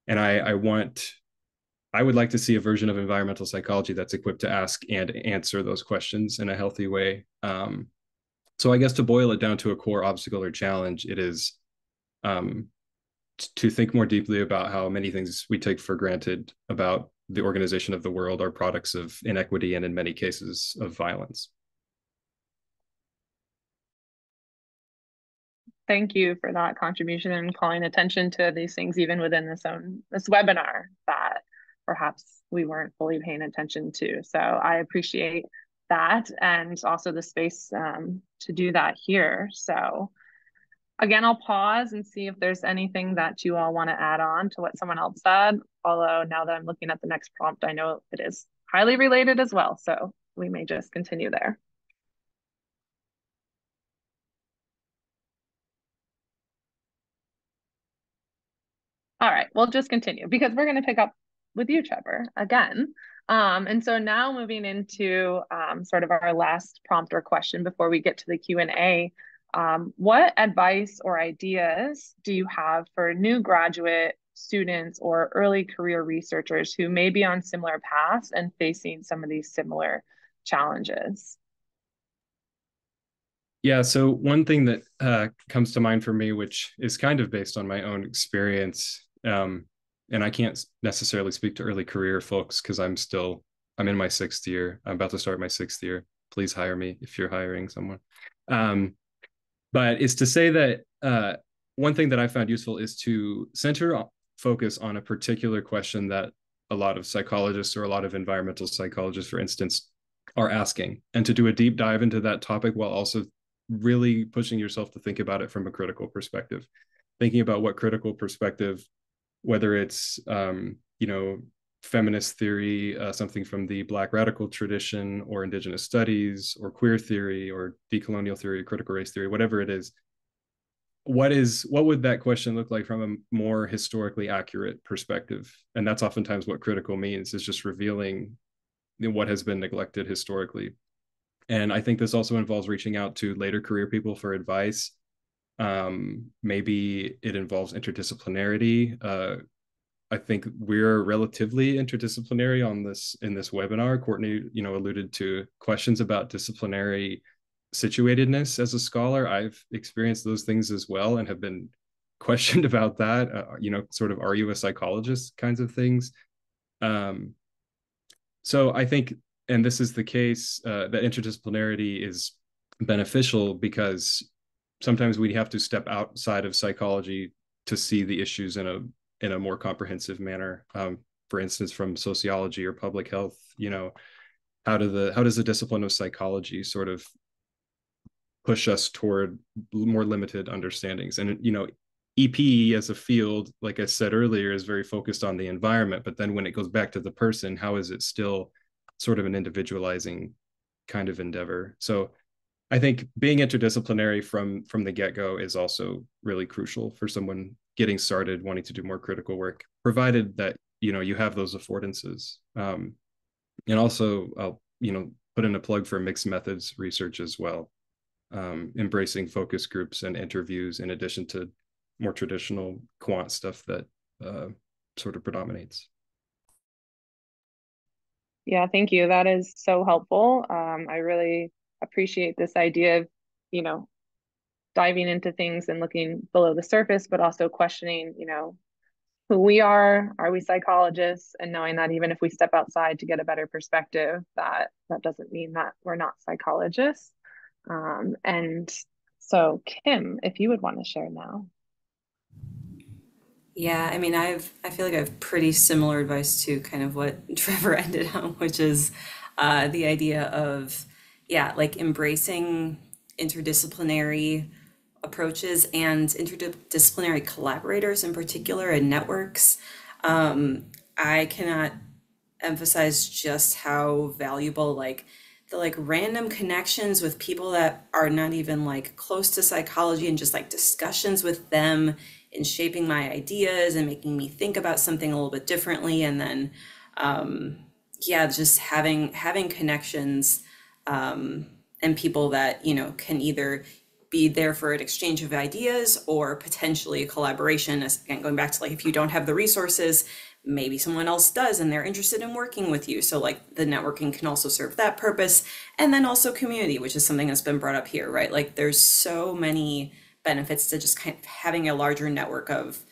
I would like to see a version of environmental psychology that's equipped to ask and answer those questions in a healthy way. So I guess to boil it down to a core obstacle or challenge, it is to think more deeply about how many things we take for granted about the organization of the world are products of inequity and, in many cases, of violence. Thank you for that contribution and calling attention to these things even within this webinar that perhaps we weren't fully paying attention to. So I appreciate that, and also the space to do that here. So again, I'll pause and see if there's anything that you all want to add on to what someone else said. Although now that I'm looking at the next prompt, I know it is highly related as well. So we may just continue there. All right, we'll just continue because we're going to pick up with you, Trevor, again. And so now moving into sort of our last prompt or question before we get to the Q&A, what advice or ideas do you have for new graduate students or early career researchers who may be on similar paths and facing some of these similar challenges? Yeah, so one thing that comes to mind for me, which is kind of based on my own experience, and I can't necessarily speak to early career folks because I'm in my 6th year. I'm about to start my 6th year. Please hire me if you're hiring someone. But it's to say that one thing that I found useful is to focus on a particular question that a lot of psychologists or a lot of environmental psychologists, for instance, are asking, and to do a deep dive into that topic while also really pushing yourself to think about it from a critical perspective, thinking about what critical perspective, whether it's, feminist theory, something from the Black radical tradition, or Indigenous studies, or queer theory, or decolonial theory, critical race theory, whatever it is, what would that question look like from a more historically accurate perspective? And that's oftentimes what critical means, is just revealing what has been neglected historically. And I think this also involves reaching out to later career people for advice. Maybe it involves interdisciplinarity. I think we're relatively interdisciplinary on this in this webinar. Courtney, alluded to questions about disciplinary situatedness as a scholar. I've experienced those things as well and have been questioned about that. Sort of, are you a psychologist kinds of things. So I think, and this is the case, that interdisciplinarity is beneficial because sometimes we have to step outside of psychology to see the issues in a more comprehensive manner. For instance, from sociology or public health, how does the discipline of psychology sort of push us toward more limited understandings? And EP as a field, like I said earlier, is very focused on the environment, but then when it goes back to the person, how is it still sort of an individualizing kind of endeavor? So I think being interdisciplinary from the get-go is also really crucial for someone getting started wanting to do more critical work, provided that you have those affordances. And also I'll put in a plug for mixed methods research as well, embracing focus groups and interviews in addition to more traditional quant stuff that sort of predominates. Yeah, thank you. That is so helpful. I really appreciate this idea of, diving into things and looking below the surface, but also questioning, who we are we psychologists, and knowing that even if we step outside to get a better perspective, that doesn't mean that we're not psychologists. And so Kim, if you would want to share now. Yeah, I mean, I feel like I have pretty similar advice to kind of what Trevor ended on, which is the idea of, yeah, like embracing interdisciplinary approaches and interdisciplinary collaborators in particular and networks. I cannot emphasize just how valuable the random connections with people that are not even close to psychology, and just discussions with them in shaping my ideas and making me think about something a little bit differently. And then yeah, just having connections and people that can either be there for an exchange of ideas or potentially a collaboration. Again, going back to if you don't have the resources, maybe someone else does and they're interested in working with you. So the networking can also serve that purpose. And then also community, which is something that's been brought up here, right? There's so many benefits to just kind of having a larger network of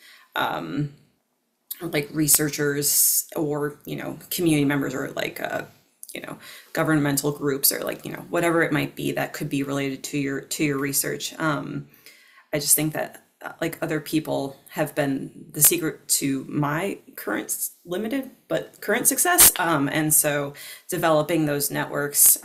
researchers or community members, or governmental groups, or whatever it might be that could be related to your research. I just think that other people have been the secret to my current limited but current success, and so developing those networks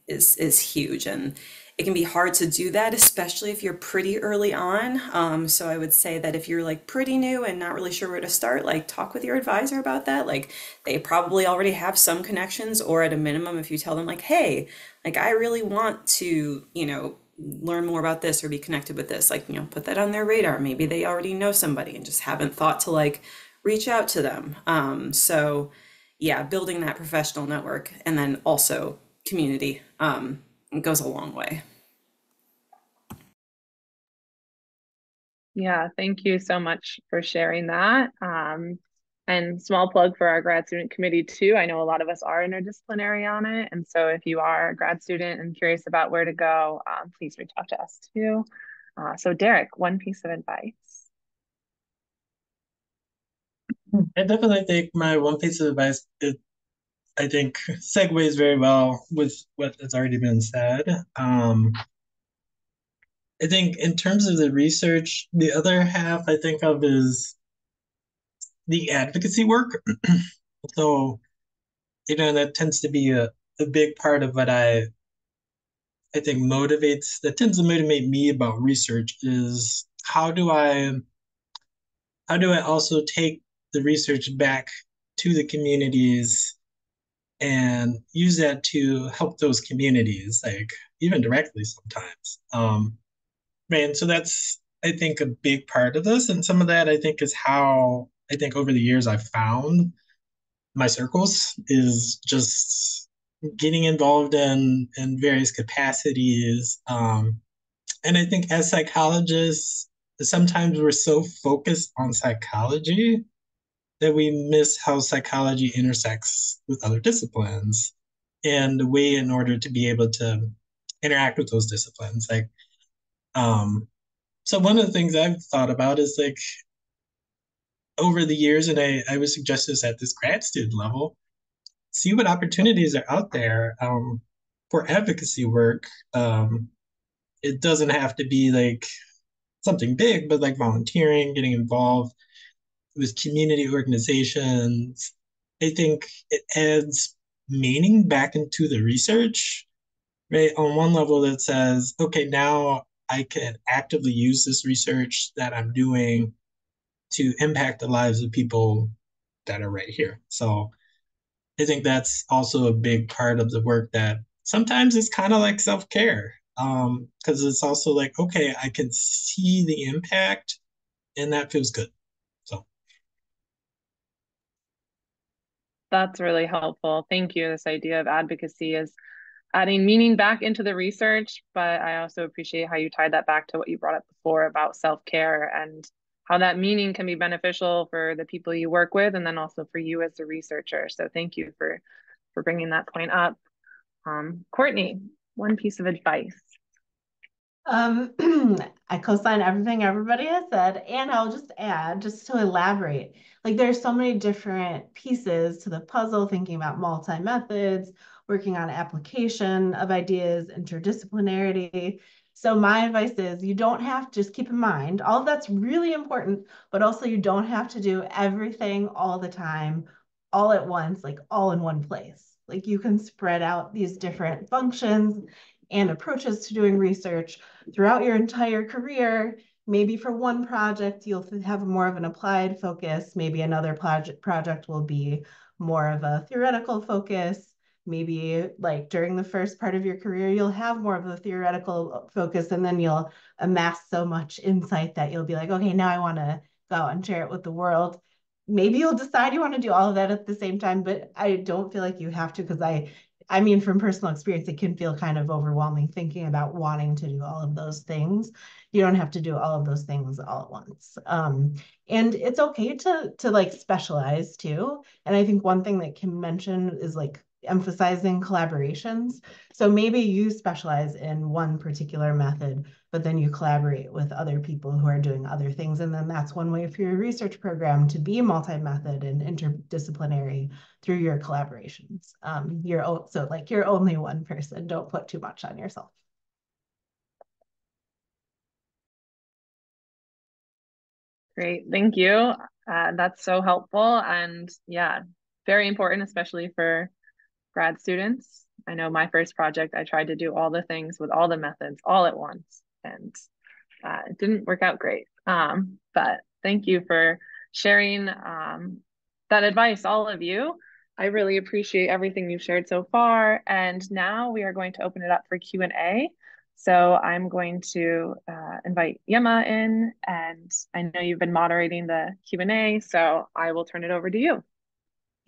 is huge, and it can be hard to do that, especially if you're pretty early on. So I would say that if you're pretty new and not really sure where to start, talk with your advisor about that. They probably already have some connections, or at a minimum, if you tell them hey, I really want to, learn more about this or be connected with this, put that on their radar. Maybe they already know somebody and just haven't thought to reach out to them. So yeah, building that professional network and then also community goes a long way. Yeah, thank you so much for sharing that. And small plug for our grad student committee too. I know a lot of us are interdisciplinary on it. And so if you are a grad student and curious about where to go, please reach out to us too. So Derrick, one piece of advice. I definitely think my one piece of advice, I think, segues very well with what has already been said. I think in terms of the research, the other half I think of is the advocacy work. So, that tends to be a big part of what I think that tends to motivate me about research, is how do I also take the research back to the communities and use that to help those communities, even directly sometimes. Right. And so that's, I think, a big part of this. And some of that, I think, is how I think over the years I've found my circles, is just getting involved in various capacities, And I think as psychologists, sometimes we're so focused on psychology that we miss how psychology intersects with other disciplines and the way in order to be able to interact with those disciplines. Like, so one of the things I've thought about is like over the years, and I would suggest this at this grad student level, see what opportunities are out there for advocacy work. It doesn't have to be like something big, but like volunteering, getting involved with community organizations. I think it adds meaning back into the research, right? On one level, that says, okay, now I can actively use this research that I'm doing to impact the lives of people that are right here. So I think that's also a big part of the work that sometimes it's kind of like self-care, because it's also like, okay, I can see the impact and that feels good. So That's really helpful. Thank you. This idea of advocacy is adding meaning back into the research, but I also appreciate how you tied that back to what you brought up before about self-care and how that meaning can be beneficial for the people you work with and then also for you as a researcher. So thank you for bringing that point up. Courtney, one piece of advice. Um, I co-sign everything everybody has said, and I'll just add, just to elaborate, like there's so many different pieces to the puzzle, thinking about multi-methods, working on application of ideas, interdisciplinarity. So my advice is you don't have to, just keep in mind, all of that's really important, but also you don't have to do everything all the time, all at once, like all in one place. Like you can spread out these different functions and approaches to doing research throughout your entire career. Maybe for one project, you'll have more of an applied focus. Maybe another project will be more of a theoretical focus. Maybe like during the first part of your career, you'll have more of a theoretical focus, and then you'll amass so much insight that you'll be like, okay, now I want to go out and share it with the world. Maybe you'll decide you want to do all of that at the same time, but I don't feel like you have to, because I mean, from personal experience, it can feel kind of overwhelming thinking about wanting to do all of those things. You don't have to do all of those things all at once. And it's okay to like specialize too. And I think one thing that Kim mentioned is like emphasizing collaborations. So maybe you specialize in one particular method, but then you collaborate with other people who are doing other things. And then that's one way for your research program to be multi-method and interdisciplinary through your collaborations. So like you're only one person. Don't put too much on yourself. Great, thank you. That's so helpful and yeah, very important, especially for grad students. I know my first project, I tried to do all the things with all the methods all at once, and it didn't work out great. But thank you for sharing that advice, all of you. I really appreciate everything you've shared so far. And now we are going to open it up for Q&A. So I'm going to invite Yema in, and I know you've been moderating the Q&A, so I will turn it over to you.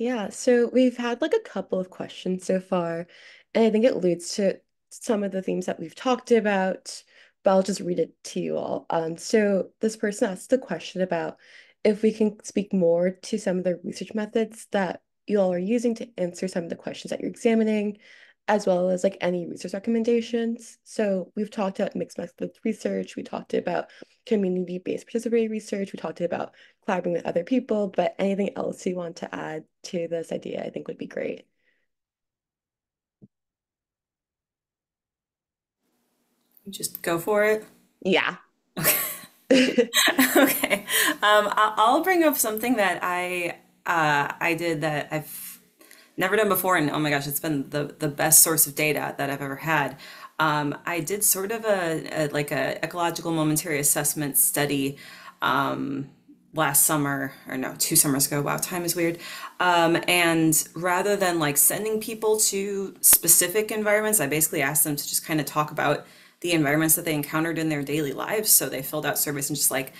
Yeah, so we've had like a couple of questions so far, and I think it alludes to some of the themes that we've talked about, but I'll just read it to you all. So this person asked the question about if we can speak more to some of the research methods that you all are using to answer some of the questions that you're examining, as well as like any research recommendations. So we've talked about mixed methods research, we talked about community-based participatory research, we talked about collaborating with other people, but anything else you want to add to this idea, I think would be great. Just go for it. Yeah. Okay. Okay. I'll bring up something that I did that I've never done before, and oh my gosh, it's been the best source of data that I've ever had. I did sort of a like a ecological momentary assessment study last summer, or no, 2 summers ago. Wow, time is weird. And rather than like sending people to specific environments, I basically asked them to just kind of talk about the environments that they encountered in their daily lives. So they filled out surveys and just like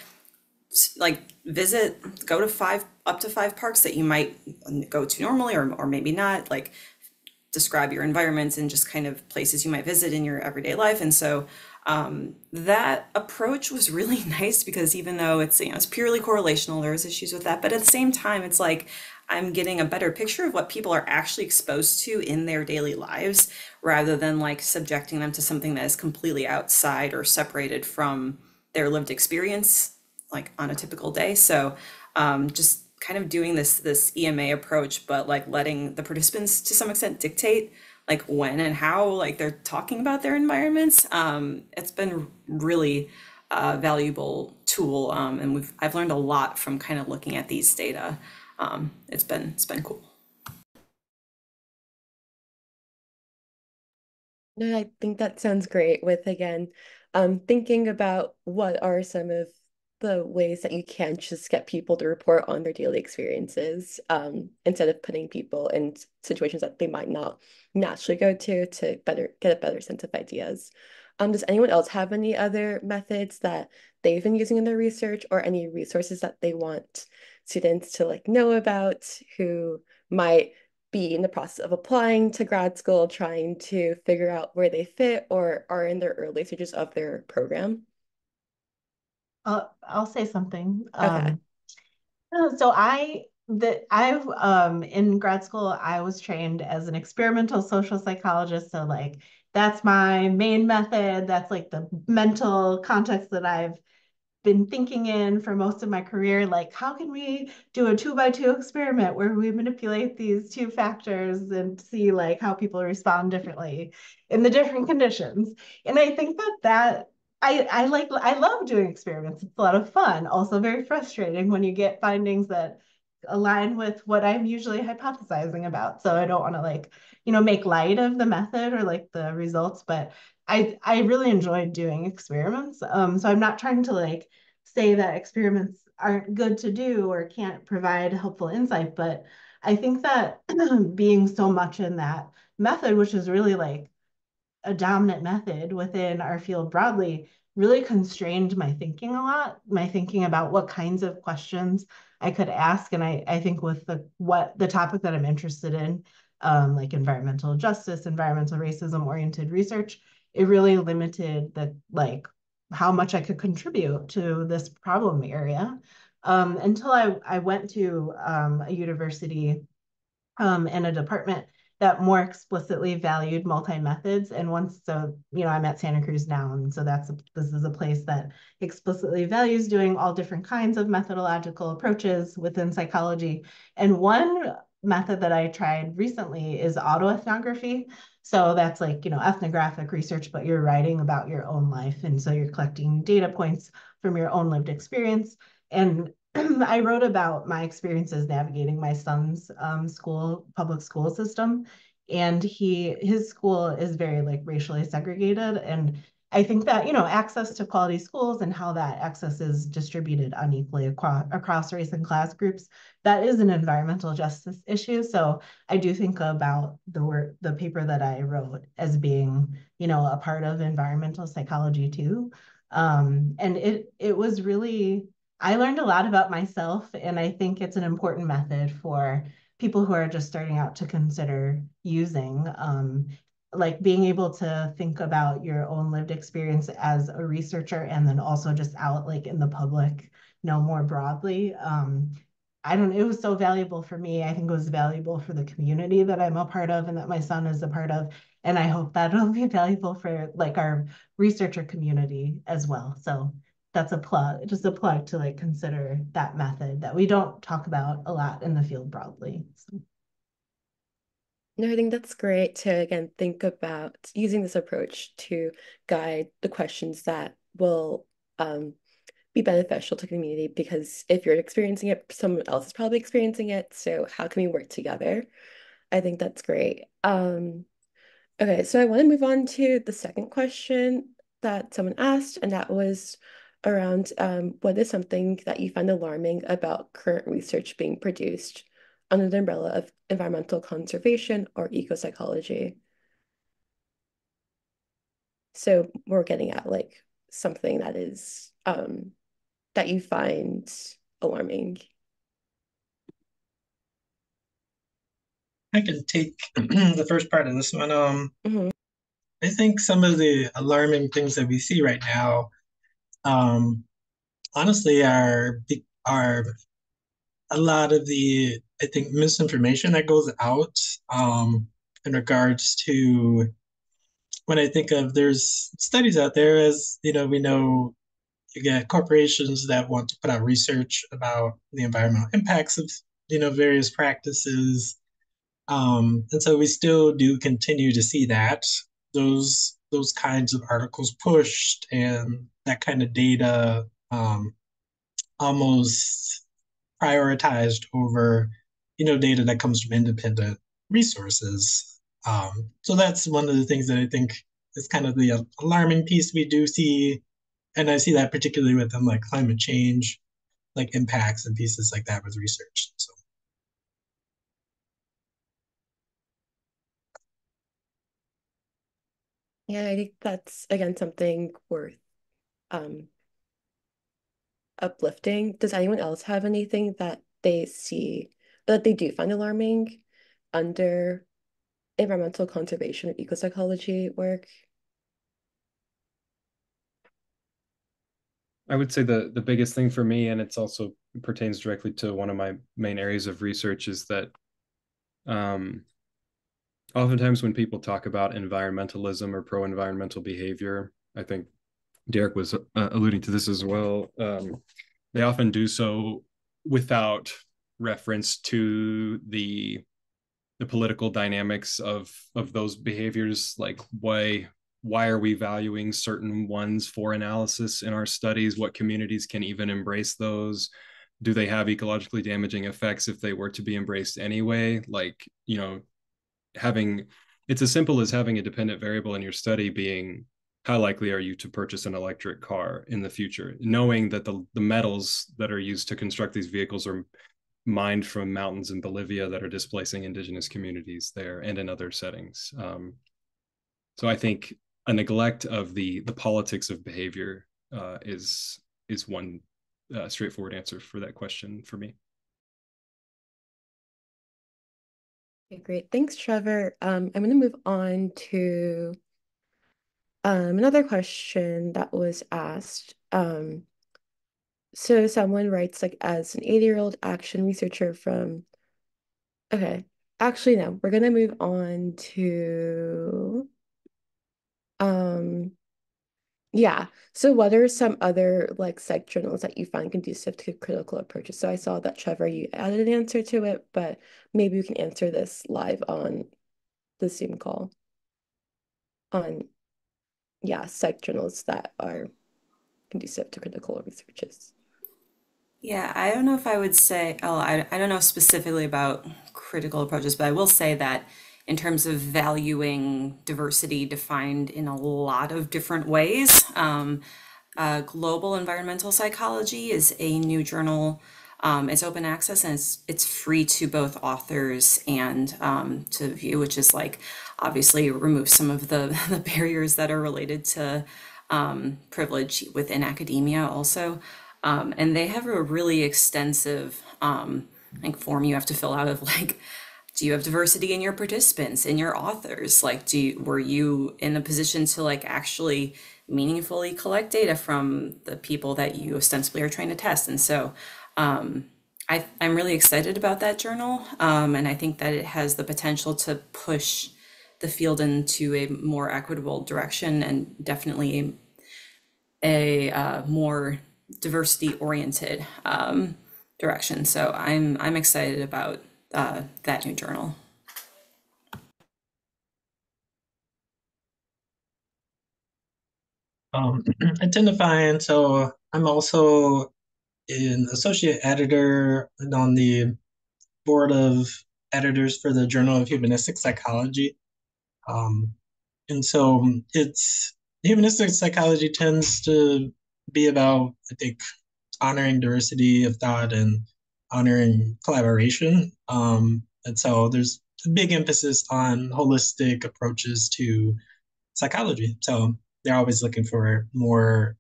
visit, go to up to 5 parks that you might go to normally, or maybe not, like describe your environments and just kind of places you might visit in your everyday life. And so That approach was really nice because even though it's, it's purely correlational, there's issues with that, but at the same time, it's like I'm getting a better picture of what people are actually exposed to in their daily lives rather than like subjecting them to something that is completely outside or separated from their lived experience, like on a typical day. So just kind of doing this EMA approach, but like letting the participants to some extent dictate like when and how like they're talking about their environments. It's been really valuable tool, and I've learned a lot from kind of looking at these data. It's been cool. No, I think that sounds great with again, thinking about what are some of the ways that you can just get people to report on their daily experiences, instead of putting people in situations that they might not naturally go to better get a better sense of ideas. Does anyone else have any other methods that they've been using in their research or any resources that they want students to like know about who might be in the process of applying to grad school, trying to figure out where they fit or are in their early stages of their program? I'll say something. Okay. So I've in grad school I was trained as an experimental social psychologist. So like that's my main method. That's like the mental context that I've been thinking in for most of my career, like how can we do a 2x2 experiment where we manipulate these two factors and see like how people respond differently in the different conditions. And I think that I love doing experiments. It's a lot of fun. Also very frustrating when you get findings that align with what I'm usually hypothesizing about. So I don't want to like, make light of the method or like the results, but I really enjoyed doing experiments. So I'm not trying to like say that experiments aren't good to do or can't provide helpful insight, but I think that being so much in that method, which is really like a dominant method within our field broadly, really constrained my thinking a lot, my thinking about what kinds of questions I could ask. And I think with the topic that I'm interested in, like environmental justice, environmental racism oriented research, it really limited the like how much I could contribute to this problem area. Until I went to a university in a department that more explicitly valued multi-methods. And once, so, I'm at Santa Cruz now. And so this is a place that explicitly values doing all different kinds of methodological approaches within psychology. And one method that I tried recently is autoethnography. So that's like, ethnographic research, but you're writing about your own life. And so you're collecting data points from your own lived experience. And I wrote about my experiences navigating my son's public school system, and his school is very like racially segregated, and I think that access to quality schools and how that access is distributed unequally across race and class groups, that is an environmental justice issue. So I do think about the paper that I wrote as being a part of environmental psychology too, and it was really I learned a lot about myself, and I think it's an important method for people who are just starting out to consider using. Like being able to think about your own lived experience as a researcher and then also just out like in the public, more broadly. I don't It was so valuable for me. I think it was valuable for the community that I'm a part of and that my son is a part of. And I hope that it'll be valuable for like our researcher community as well. So that's just a plug to like consider that method that we don't talk about a lot in the field broadly. So. No, I think that's great to again think about using this approach to guide the questions that will be beneficial to the community because if you're experiencing it, someone else is probably experiencing it. So how can we work together? I think that's great. Okay, so I want to move on to the second question that someone asked, and that was around what is something that you find alarming about current research being produced under the umbrella of environmental conservation or eco-psychology? So we're getting at like something that is that you find alarming. I can take the first part of this one. Mhm. I think some of the alarming things that we see right now, um, honestly, are a lot of the, I think, misinformation that goes out in regards to when I think of there's studies out there, as you know, we know you get corporations that want to put out research about the environmental impacts of various practices. And so we still do continue to see that those kinds of articles pushed and that kind of data almost prioritized over data that comes from independent resources. So that's one of the things that I think is kind of the alarming piece we do see, and I see that particularly with them like climate change, like impacts and pieces like that with research. So Yeah, I think that's again something worth um uplifting. Does anyone else have anything that they see that they do find alarming under environmental conservation or ecopsychology work? I would say the biggest thing for me, and it's also pertains directly to one of my main areas of research, is that um, oftentimes when people talk about environmentalism or pro-environmental behavior, I think Derrick was alluding to this as well. They often do so without reference to the political dynamics of those behaviors. Like why are we valuing certain ones for analysis in our studies? What communities can even embrace those? Do they have ecologically damaging effects if they were to be embraced anyway? Like, having it's as simple as having a dependent variable in your study being how likely are you to purchase an electric car in the future, knowing that the metals that are used to construct these vehicles are mined from mountains in Bolivia that are displacing indigenous communities there and in other settings. So I think a neglect of the politics of behavior is one straightforward answer for that question for me. Okay, great. Thanks, Trevor. I'm going to move on to another question that was asked. So someone writes like as an 80-year-old action researcher from, okay, actually no, we're gonna move on to um yeah. So what are some other like psych journals that you find conducive to critical approaches? So I saw that Trevor, you added an answer to it, but maybe you can answer this live on the Zoom call on yeah, psych journals that are conducive to critical researches. Yeah, I don't know if I would say, oh, I don't know specifically about critical approaches, but I will say that in terms of valuing diversity defined in a lot of different ways, Global Environmental Psychology is a new journal. It's open access and it's free to both authors and to view, which is like obviously remove some of the barriers that are related to privilege within academia also. And they have a really extensive like form you have to fill out of like, do you have diversity in your participants, in your authors? Like, were you in a position to like actually meaningfully collect data from the people that you ostensibly are trying to test? And so I'm really excited about that journal. And I think that it has the potential to push the field into a more equitable direction and definitely a more diversity oriented direction. So I'm excited about that new journal. I tend to find, so I'm also an associate editor and on the board of editors for the Journal of Humanistic Psychology. Um, and so it's humanistic psychology tends to be about, I think, honoring diversity of thought and honoring collaboration. And so there's a big emphasis on holistic approaches to psychology. So they're always looking for more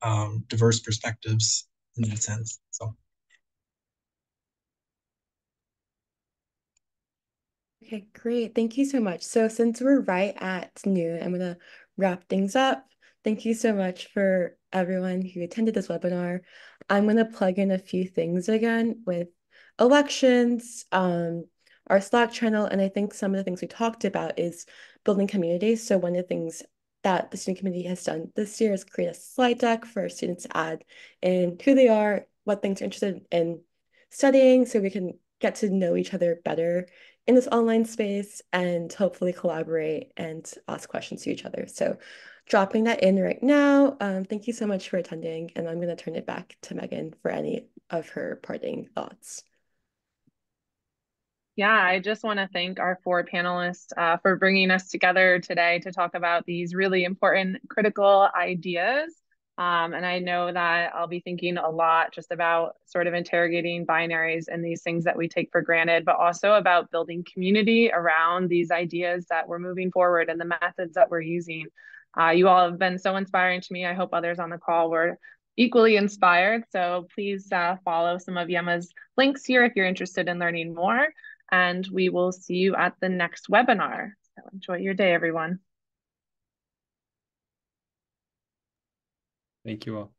diverse perspectives in that sense. So Okay, great. Thank you so much. So since we're right at noon, I'm gonna wrap things up, thank you so much for everyone who attended this webinar. I'm going to plug in a few things again with elections, our Slack channel, and I think some of the things we talked about is building communities. So one of the things that the student committee has done this year is create a slide deck for students to add in who they are, what things they're interested in studying, so we can get to know each other better in this online space and hopefully collaborate and ask questions to each other. So dropping that in right now. Thank you so much for attending, and I'm going to turn it back to Meghan for any of her parting thoughts. Yeah, I just want to thank our four panelists for bringing us together today to talk about these really important critical ideas. And I know that I'll be thinking a lot just about sort of interrogating binaries and these things that we take for granted, but also about building community around these ideas that we're moving forward and the methods that we're using. You all have been so inspiring to me. I hope others on the call were equally inspired. So please follow some of Yema's links here if you're interested in learning more. And we will see you at the next webinar. So enjoy your day, everyone. Thank you all.